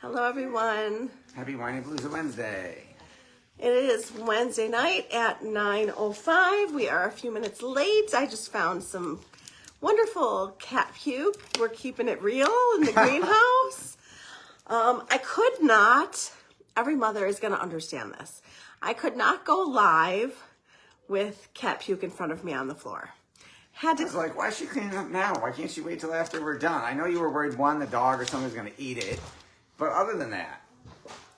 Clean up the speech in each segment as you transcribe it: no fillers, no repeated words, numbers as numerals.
Hello, everyone. Happy Wine and Palooza Wednesday. It is Wednesday night at 9:05. We are a few minutes late. I just found some wonderful cat puke. We're keeping it real in the greenhouse. I could not, every mother is going to understand this. I could not go live with cat puke in front of me on the floor. Had I was to, like, why is she cleaning up now? Why can't she wait till after we're done? I know you were worried, one, the dog or something's going to eat it. But other than that,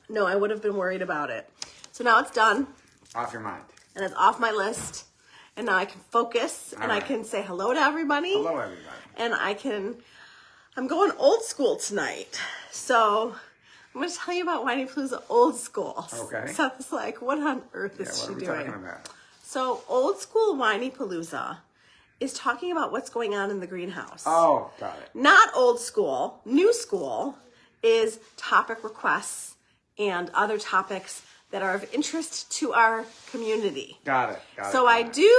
no, I would have been worried about it. So now it's done. off your mind. And it's off my list. And now I can focus and I can say hello to everybody. Hello, everybody. And I'm going old school tonight. So I'm going to tell you about Whiny Palooza old school. Okay. So it's like, what on earth is What she are we doing? talking about? So old school Whiny Palooza is talking about what's going on in the greenhouse. Oh, got it. Not old school. New school is topic requests and other topics that are of interest to our community. Got it. So I do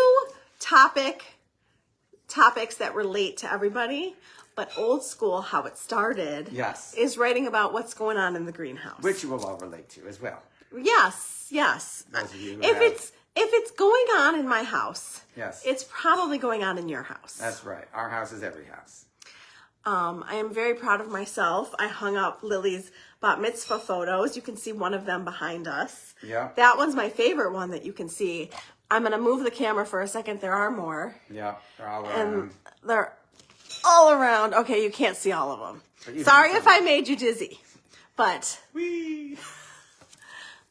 topics that relate to everybody, but old school, how it started, Yes. is writing about what's going on in the greenhouse. Which you will all relate to as well. Yes. Those of you who If have- it's going on in my house, Yes. it's probably going on in your house. That's right. Our house is every house. I am very proud of myself. I hung up Lily's bat mitzvah photos. You can see one of them behind us. Yeah. That one's my favorite one that you can see. I'm going to move the camera for a second. There are more. Yeah. They're all And around. they're all around. Okay, you can't see all of them. you Sorry can if I made you dizzy. But Whee!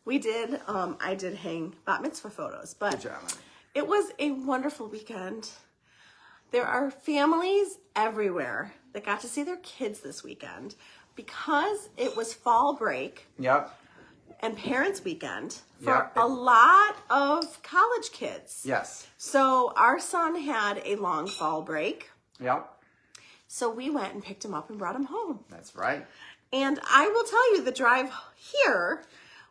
we did, I did hang bat mitzvah photos. But Good job, honey. it was a wonderful weekend. There are families everywhere that got to see their kids this weekend because it was fall break Yep. and parents' weekend for Yep. a lot of college kids. Yes. So our son had a long fall break. Yep. So we went and picked him up and brought him home. That's right. And I will tell you, the drive here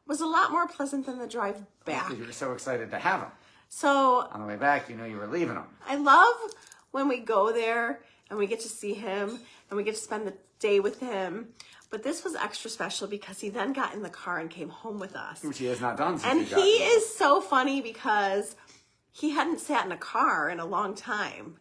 was a lot more pleasant than the drive back. Because you were so excited to have them. So On the way back, you knew you were leaving them. I love when we go there and we get to see him and we get to spend the day with him. But this was extra special because he then got in the car and came home with us. Which he has not done since And you got he here. is so funny because he hadn't sat in a car in a long time.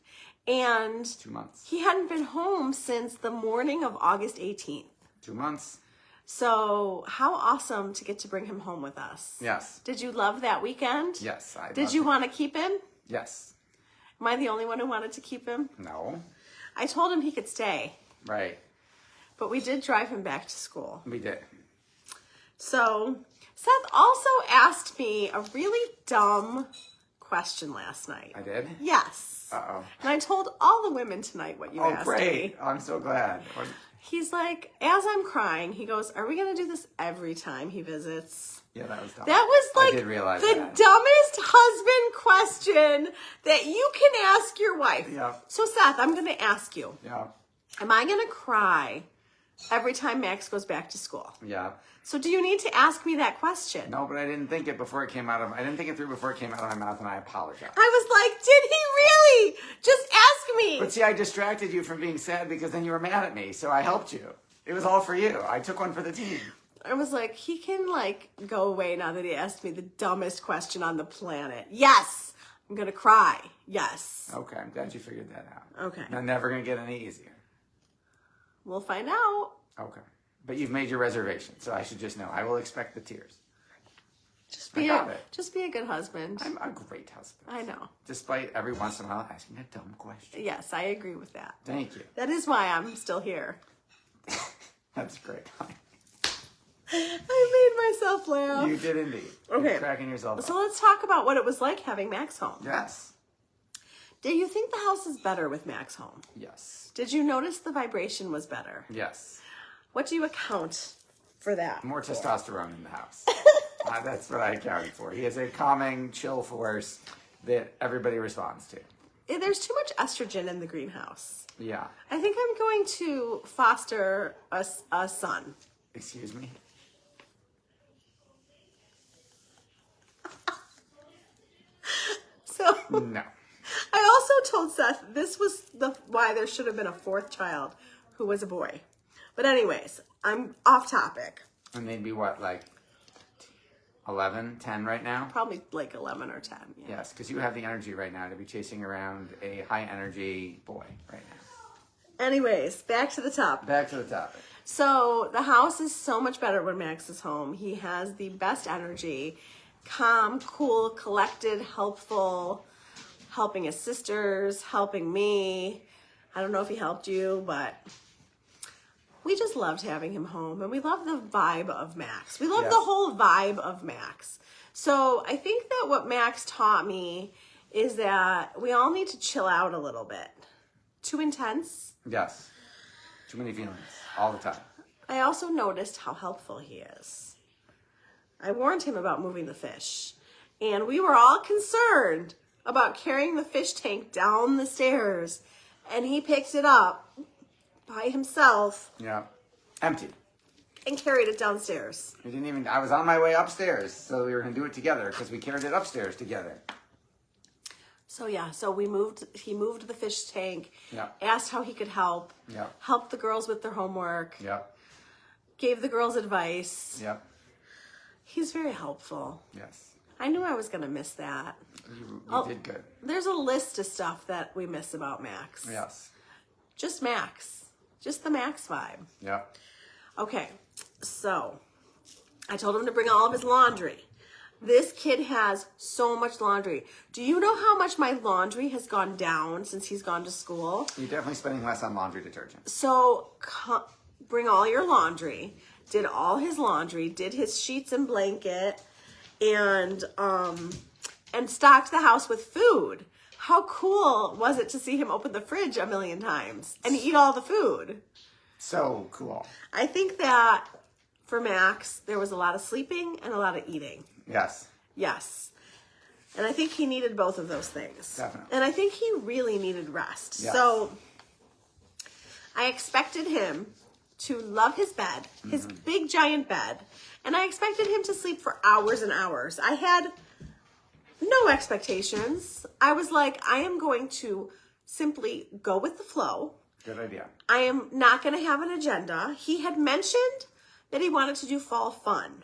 And 2 months. he hadn't been home since the morning of August 18th. 2 months. So how awesome to get to bring him home with us. Yes. Did you love that weekend? Yes. Did you want to keep him? Yes. Am I the only one who wanted to keep him? No. I told him he could stay, Right. but we did drive him back to school. We did. So Seth also asked me a really dumb question last night. I did? Yes. Uh-oh. And I told all the women tonight what you Oh, asked great. me. I'm so glad. He's like, as I'm crying, he goes, are we going to do this every time he visits? Yeah, that was dumb. That was like I did realize the that. dumbest husband question that you can ask your wife. Yeah. So Seth, I'm going to ask you, Yeah. am I going to cry every time Max goes back to school? Yeah. So do you need to ask me that question? No, but I didn't think it before it came out of I didn't think it through before it came out of my mouth, and I apologize. I was like, did he really? Just ask me. But see, I distracted you from being sad because then you were mad at me, so I helped you. It was all for you. I took one for the team. I was like, he can like go away now that he asked me the dumbest question on the planet. Yes, I'm going to cry. Yes. Okay, I'm glad you figured that out. Okay. I'm never going to get any easier. We'll find out. Okay. But you've made your reservation, so I should just know. I will expect the tears. Just I be got it. just be a good husband. I'm a great husband. I know. Despite every once in a while asking a dumb question. Yes, I agree with that. Thank you. That is why I'm still here. That's great. I made myself laugh. You did indeed. Okay. You're cracking yourself up. So let's talk about what it was like having Max home. Yes. Do you think the house is better with Max home? Yes. Did you notice the vibration was better? Yes. What do you account for that? More testosterone in the house. That's what I accounted for. He is a calming, chill force that everybody responds to. There's too much estrogen in the greenhouse. Yeah. I think I'm going to foster a son. Excuse me? So No. I also told Seth this was why there should have been a fourth child who was a boy. But anyways, I'm off topic. And they'd be what, like 11, 10 right now? Probably like 11 or 10. Yeah. Yes, because you have the energy right now to be chasing around a high energy boy right now. Anyways, back to the topic. Back to the topic. So the house is so much better when Max is home. He has the best energy, calm, cool, collected, helpful, helping his sisters, helping me. I don't know if he helped you, but we just loved having him home, and we love the vibe of Max. We love Yes. the whole vibe of Max. So I think that what Max taught me is that we all need to chill out a little bit. Too intense. Yes. Too many feelings all the time. I also noticed how helpful he is. I warned him about moving the fish, and we were all concerned about carrying the fish tank down the stairs, and he picked it up by himself Yeah. Empty. and carried it downstairs. We didn't even, I was on my way upstairs, so we were going to do it together because we carried it upstairs together. So yeah, he moved the fish tank, Yeah. asked how he could help, Yeah. helped the girls with their homework, Yep. gave the girls advice. Yep. He's very helpful. Yes. I knew I was going to miss that. You Oh. did good. There's a list of stuff that we miss about Max. Yes. Just Max. Just the Max vibe. Yep. Okay, so I told him to bring all of his laundry. This kid has so much laundry. Do you know how much my laundry has gone down since he's gone to school? You're definitely spending less on laundry detergent. So bring all your laundry. Did all his laundry, did his sheets and blanket, and stocked the house with food. How cool was it to see him open the fridge a million times and eat all the food? So cool. I think that for Max, there was a lot of sleeping and a lot of eating. Yes. Yes. And I think he needed both of those things. Definitely. And I think he really needed rest. Yes. So I expected him to love his bed, his big giant bed, and I expected him to sleep for hours and hours. I had no expectations. I was like, I am going to simply go with the flow. Good idea. I am not going to have an agenda. He had mentioned that he wanted to do fall fun.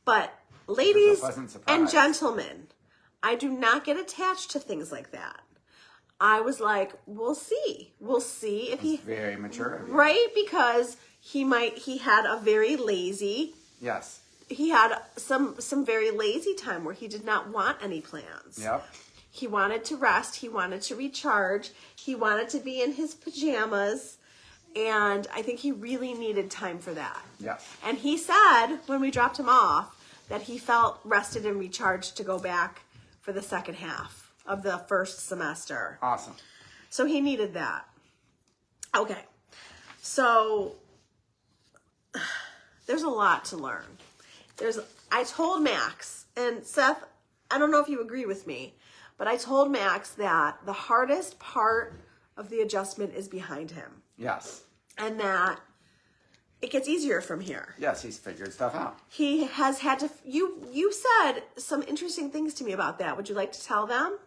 But ladies pleasant surprise. and gentlemen, I do not get attached to things like that. I was like, we'll see. We'll see if he, Very mature of you. right? Because he had a very lazy, Yes. he had some very lazy time where he did not want any plans. Yep. He wanted to rest. He wanted to recharge. He wanted to be in his pajamas. And I think he really needed time for that. Yeah. And he said when we dropped him off that he felt rested and recharged to go back for the second half of the first semester. Awesome. So he needed that. Okay. So there's a lot to learn. I told Max, and Seth, I don't know if you agree with me, but I told Max that the hardest part of the adjustment is behind him. Yes. And that it gets easier from here. Yes, he's figured stuff out. He has had to, you said some interesting things to me about that. Would you like to tell them?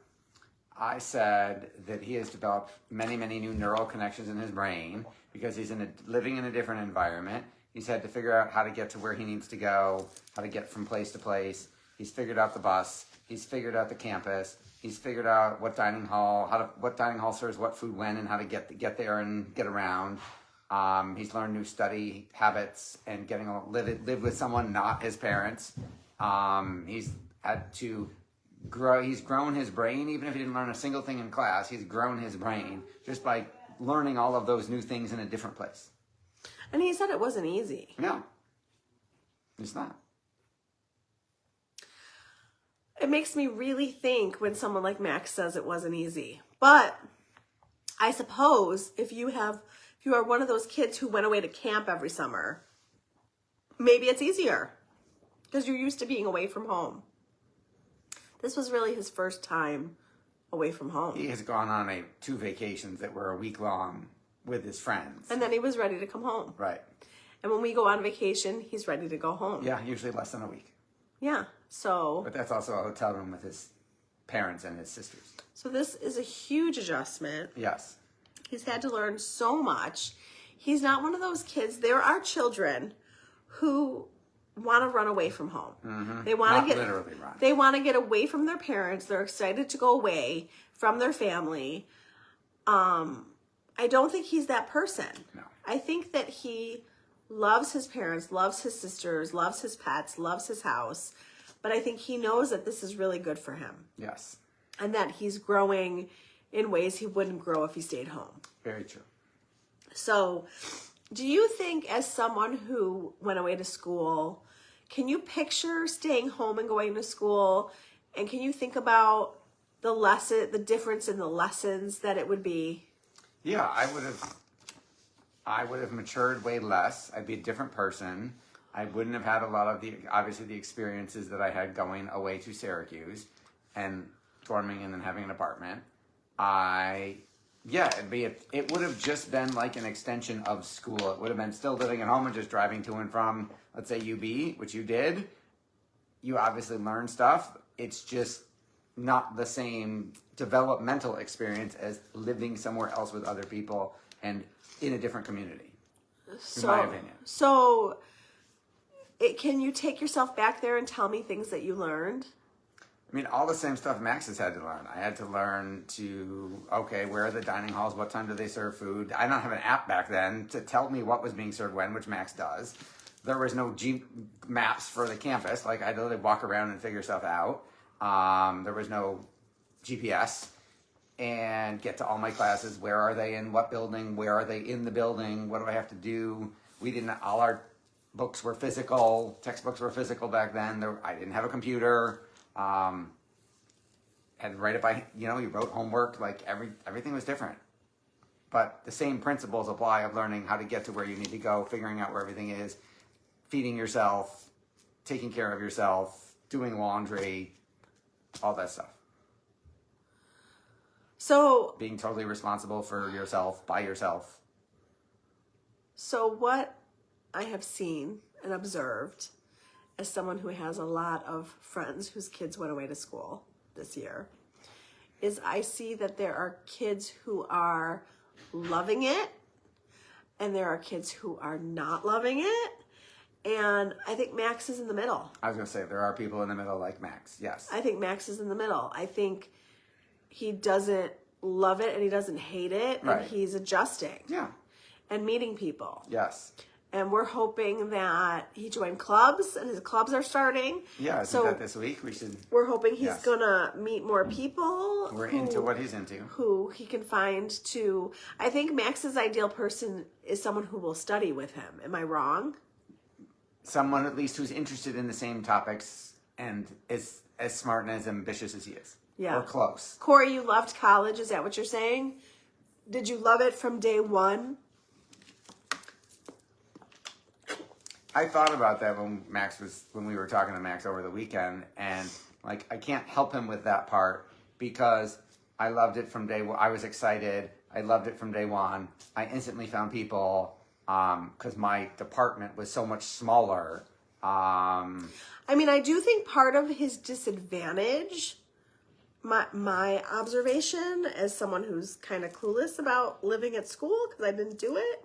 I said that he has developed many, many new neural connections in his brain because he's living in a different environment. He's had to figure out how to get to where he needs to go, how to get from place to place. He's figured out the bus. He's figured out the campus. He's figured out what dining hall serves what food when and how to get there and get around. He's learned new study habits and live with someone not his parents. He's had to grow. He's grown his brain, even if he didn't learn a single thing in class. He's grown his brain just by learning all of those new things in a different place. And he said it wasn't easy. No, it's not. It makes me really think when someone like Max says it wasn't easy. But I suppose if you are one of those kids who went away to camp every summer, maybe it's easier because you're used to being away from home. This was really his first time away from home. He has gone on 2 vacations that were a week long with his friends. And then he was ready to come home. Right. And when we go on vacation, he's ready to go home. Yeah, usually less than a week. Yeah. So But that's also a hotel room with his parents and his sisters. this is a huge adjustment. Yes. He's had to learn so much. He's not one of those kids. There are children who want to run away from home. Mm-hmm. They want to get literally run. They want to get away from their parents. They're excited to go away from their family. I don't think he's that person. No. I think that he loves his parents, loves his sisters, loves his pets, loves his house. But I think he knows that this is really good for him. Yes. And that he's growing in ways he wouldn't grow if he stayed home. Very true. So, do you think, as someone who went away to school, can you picture staying home and going to school? And can you think about the difference in the lessons that it would be? Yeah, I would have matured way less. I'd be a different person. I wouldn't have had a lot of obviously the experiences that I had going away to Syracuse and dorming and then having an apartment. It would have just been like an extension of school. It would have been still living at home and just driving to and from, let's say, UB, which you did. You obviously learned stuff. It's just not the same developmental experience as living somewhere else with other people and in a different community, in my opinion. So, can you take yourself back there and tell me things that you learned? I mean, all the same stuff Max has had to learn. I had to learn where are the dining halls? What time do they serve food? I don't have an app back then to tell me what was being served when, which Max does. There was no maps for the campus. Like, I had to literally walk around and figure stuff out. There was no GPS and get to all my classes. Where are they in what building? Where are they in the building? What do I have to do? All our books were physical. Textbooks were physical back then. I didn't have a computer. Had to write it by, you wrote homework. Like everything was different. But the same principles apply of learning how to get to where you need to go, figuring out where everything is, feeding yourself, taking care of yourself, doing laundry, all that stuff. So, being totally responsible for yourself, by yourself. So what I have seen and observed as someone who has a lot of friends whose kids went away to school this year is I see that there are kids who are loving it and there are kids who are not loving it. And I think Max is in the middle. I was going to say, there are people in the middle like Max, yes. I think Max is in the middle. I think he doesn't love it and he doesn't hate it. Right. And he's adjusting. Yeah. And meeting people. Yes. And we're hoping that he joined clubs and his clubs are starting. Yeah, so that this week we should. We're hoping he's gonna meet more people. We're into what he's into. Who he can find to. I think Max's ideal person is someone who will study with him. Am I wrong? Someone at least who's interested in the same topics and is as smart and as ambitious as he is. Yeah. Or close. Corey, you loved college. Is that what you're saying? Did you love it from day one? I thought about that when we were talking to Max over the weekend, and I can't help him with that part because I loved it from day one. I was excited. I loved it from day one. I instantly found people because my department was so much smaller. I do think part of his disadvantage, my observation as someone who's kind of clueless about living at school because I didn't do it,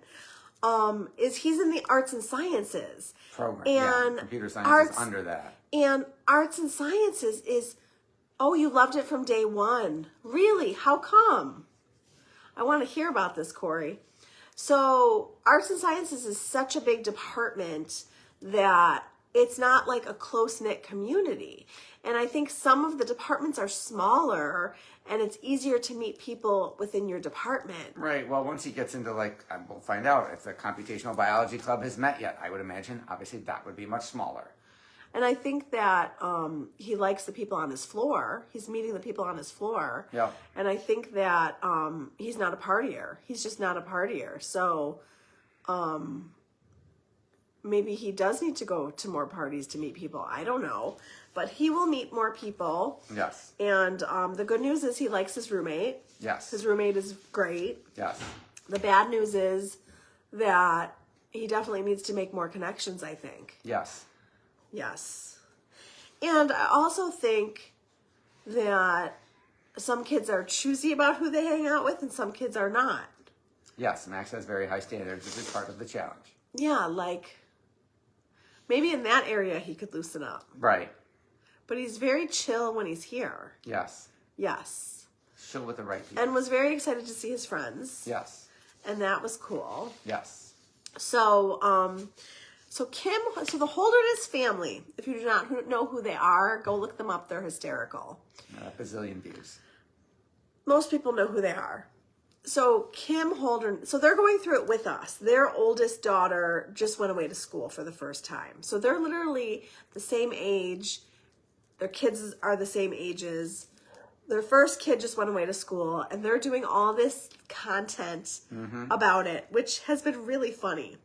is he's in the arts and sciences. Program. And computer science is under that. And arts and sciences is, oh, you loved it from day one. Really? How come? I want to hear about this, Corey. So arts and sciences is such a big department that it's not like a close-knit community. And I think some of the departments are smaller and it's easier to meet people within your department. Right. Well, once he gets into we'll find out if the computational biology club has met yet. I would imagine, obviously, that would be much smaller. And I think that he likes the people on his floor. He's meeting the people on his floor. Yeah. And I think that he's not a partier. He's just not a partier. So maybe he does need to go to more parties to meet people. I don't know. But he will meet more people. Yes. And the good news is he likes his roommate. Yes. His roommate is great. Yes. The bad news is that he definitely needs to make more connections, I think. Yes. Yes. And I also think that some kids are choosy about who they hang out with and some kids are not. Yes, Max has very high standards, which is part of the challenge. Yeah, like maybe in that area he could loosen up. Right. But he's very chill when he's here. Yes. Yes. Chill with the right people. And was very excited to see his friends. Yes. And that was cool. Yes. So the Holderness family, if you do not know who they are, go look them up. They're hysterical. A bazillion views. Most people know who they are. So Kim Holderness, so they're going through it with us. Their oldest daughter just went away to school for the first time. So they're literally the same age. Their kids are the same ages. Their first kid just went away to school, and they're doing all this content about it, which has been really funny.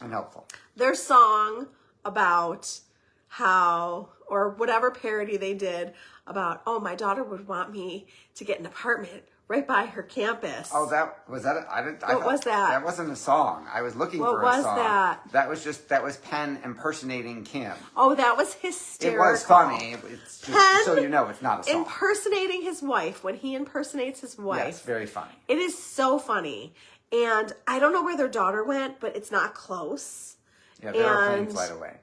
And helpful. Their song about how, or whatever parody they did about, oh, my daughter would want me to get an apartment right by her campus. Oh, was that? What was that? That wasn't a song. I was looking for a What was song. that? That was Penn impersonating Kim. Oh, that was hysterical. It was funny. It's just, Penn so you know, it's not a song. Impersonating his wife, when he impersonates his wife. Yes, very funny. It is so funny. And I don't know where their daughter went, but it's not close. Yeah, they're a plane flight away.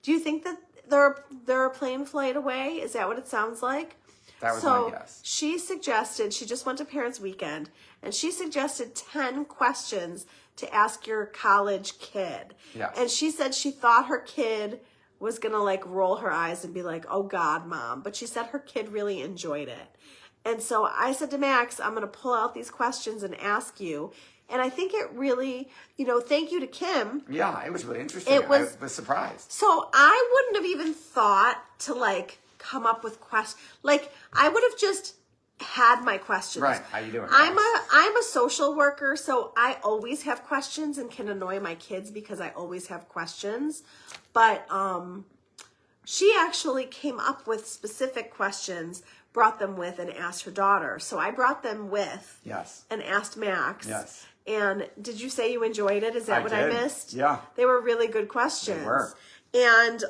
Do you think that they're a plane flight away? Is that what it sounds like? That was my guess. She suggested, she just went to Parents Weekend, and she suggested 10 questions to ask your college kid. Yes. And she said she thought her kid was going to like roll her eyes and be like, oh God, Mom. But she said her kid really enjoyed it. And so I said to Max, I'm going to pull out these questions and ask you. And I think it really, thank you to Kim. Yeah, it was really interesting. I was surprised. So I wouldn't have even thought to like come up with questions. Like I would have just had my questions. Right. How you doing? I'm a social worker, so I always have questions and can annoy my kids because I always have questions. But she actually came up with specific questions, brought them with, and asked her daughter. So I brought them with. Yes. And asked Max. Yes. And did you say you enjoyed it? Is that what I missed? Yeah. They were really good questions. They were. And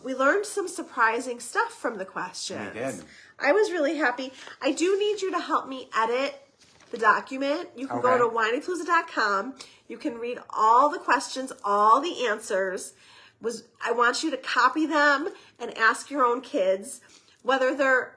we learned some surprising stuff from the questions. We did. I was really happy. I do need you to help me edit the document. You can go to whinypalooza.com. You can read all the questions, all the answers. I want you to copy them and ask your own kids. Whether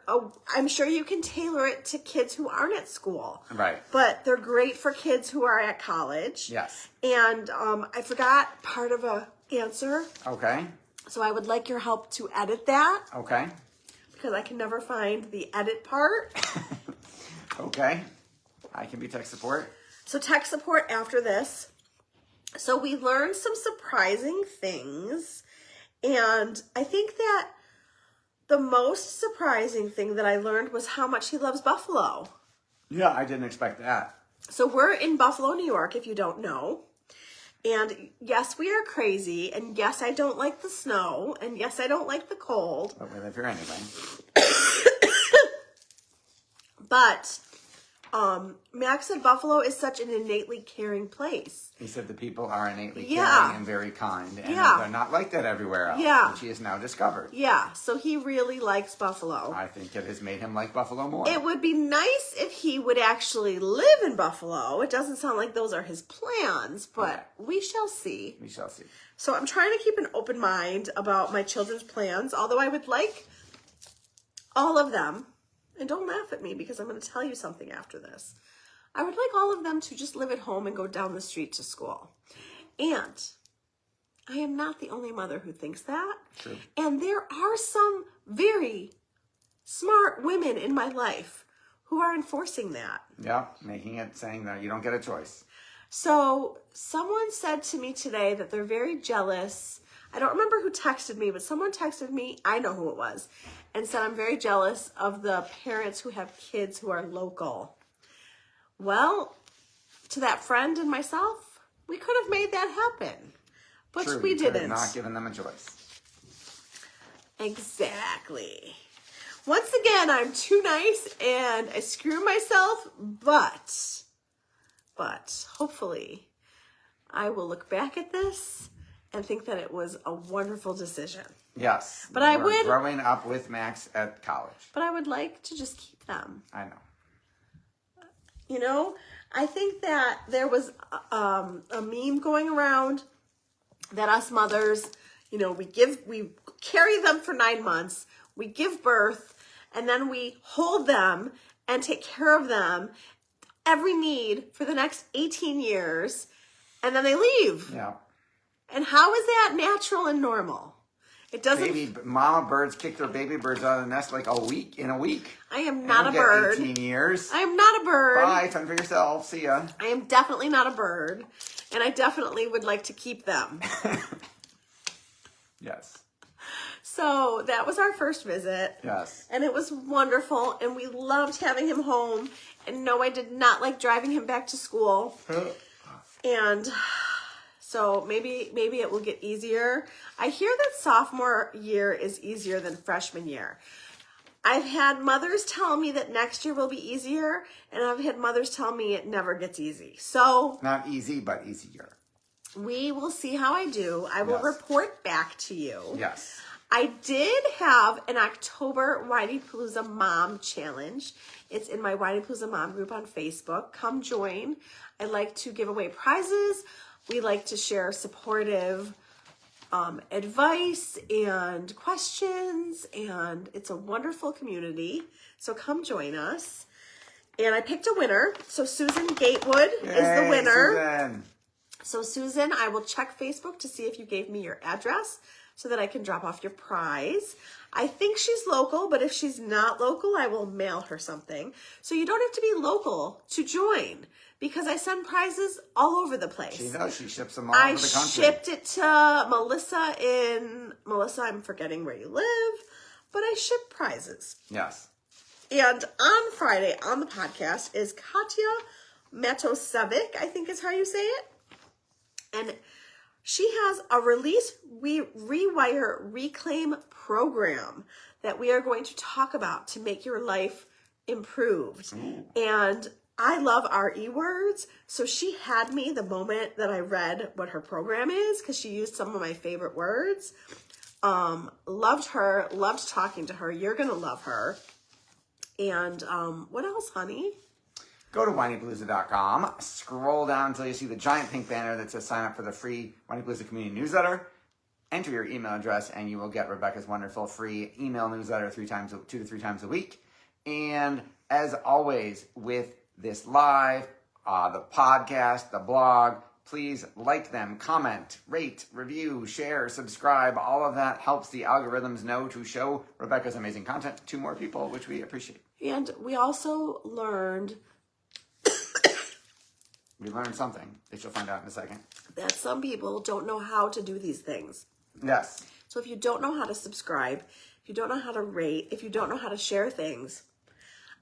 I'm sure you can tailor it to kids who aren't at school. Right. But they're great for kids who are at college. Yes. And I forgot part of a answer. Okay. So I would like your help to edit that. Okay. Because I can never find the edit part. Okay. I can be tech support. So tech support after this. So we learned some surprising things. And I think that the most surprising thing that I learned was how much he loves Buffalo. Yeah, I didn't expect that. So we're in Buffalo, New York, if you don't know. And yes, we are crazy. And yes, I don't like the snow. And yes, I don't like the cold. But we live here anyway. But Max said Buffalo is such an innately caring place. He said the people are innately caring and very kind. And they're not like that everywhere else, which he has now discovered. Yeah, so he really likes Buffalo. I think it has made him like Buffalo more. It would be nice if he would actually live in Buffalo. It doesn't sound like those are his plans, but we shall see. We shall see. So I'm trying to keep an open mind about my children's plans, although I would like all of them. And don't laugh at me because I'm going to tell you something after this. I would like all of them to just live at home and go down the street to school. And I am not the only mother who thinks that. True. And there are some very smart women in my life who are enforcing that. Yeah, saying that you don't get a choice. So someone said to me today that they're very jealous. I don't remember who texted me, but someone texted me, I know who it was, and said I'm very jealous of the parents who have kids who are local. Well, to that friend and myself, we could have made that happen, but True, we you could have didn't. not given them a choice. Exactly. Once again, I'm too nice and I screw myself, but hopefully I will look back at this and think that it was a wonderful decision. Yes. But we're growing up with Max at college. But I would like to just keep them. I know. I think that there was a meme going around that us mothers, you know, we carry them for 9 months, we give birth, and then we hold them and take care of them every need for the next 18 years, and then they leave. Yeah. And how is that natural and normal? It doesn't. Baby mama birds kick their baby birds out of the nest like in a week. I am not a bird. 18 years. I am not a bird. Bye. Fend for yourself. See ya. I am definitely not a bird, and I definitely would like to keep them. Yes. So that was our first visit. Yes. And it was wonderful, and we loved having him home. And no, I did not like driving him back to school. And so maybe it will get easier. I hear that sophomore year is easier than freshman year. I've had mothers tell me that next year will be easier, and I've had mothers tell me it never gets easy. So Not easy, but easier. we will see how I do. I will report back to you. Yes. I did have an October Whitey-Palooza Mom Challenge. It's in my Whitey-Palooza Mom group on Facebook. Come join. I like to give away prizes. We like to share supportive advice and questions, and it's a wonderful community. So come join us. And I picked a winner. So Susan Gatewood is the winner. Susan. So Susan, I will check Facebook to see if you gave me your address so that I can drop off your prize. I think she's local, but if she's not local, I will mail her something. So you don't have to be local to join, because I send prizes all over the place. She does. She ships them all over the country. I shipped it to Melissa, I'm forgetting where you live, but I ship prizes. Yes. And on Friday on the podcast is Katya Matosevic, I think is how you say it. And she has a release, rewire, reclaim program that we are going to talk about to make your life improved. And I love RE words. So she had me the moment that I read what her program is, because she used some of my favorite words. Loved her, loved talking to her. You're going to love her. And what else, honey? Go to whinypalooza.com, scroll down until you see the giant pink banner that says sign up for the free Whinypalooza community newsletter. Enter your email address and you will get Rebecca's wonderful free email newsletter 2 to 3 times a week. And as always, with this live, the podcast, the blog, please like them, comment, rate, review, share, subscribe. All of that helps the algorithms know to show Rebecca's amazing content to more people, which we appreciate. And we also learned... We learned something that you'll find out in a second. that some people don't know how to do these things. Yes. So if you don't know how to subscribe, if you don't know how to rate, if you don't know how to share things,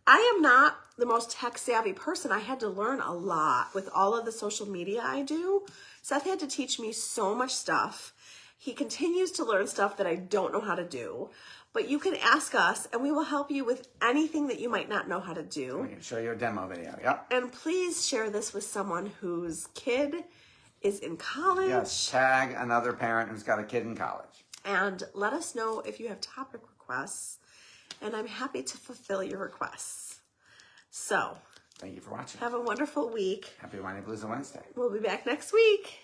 I am not the most tech savvy person. I had to learn a lot with all of the social media I do. Seth had to teach me so much stuff. He continues to learn stuff that I don't know how to do. But you can ask us, and we will help you with anything that you might not know how to do. We can show you a demo video. Yep. And please share this with someone whose kid is in college. Yes. Tag another parent who's got a kid in college. And let us know if you have topic requests. And I'm happy to fulfill your requests. So, Thank you for watching. have a wonderful week. Happy Whinypalooza Wednesday. We'll be back next week.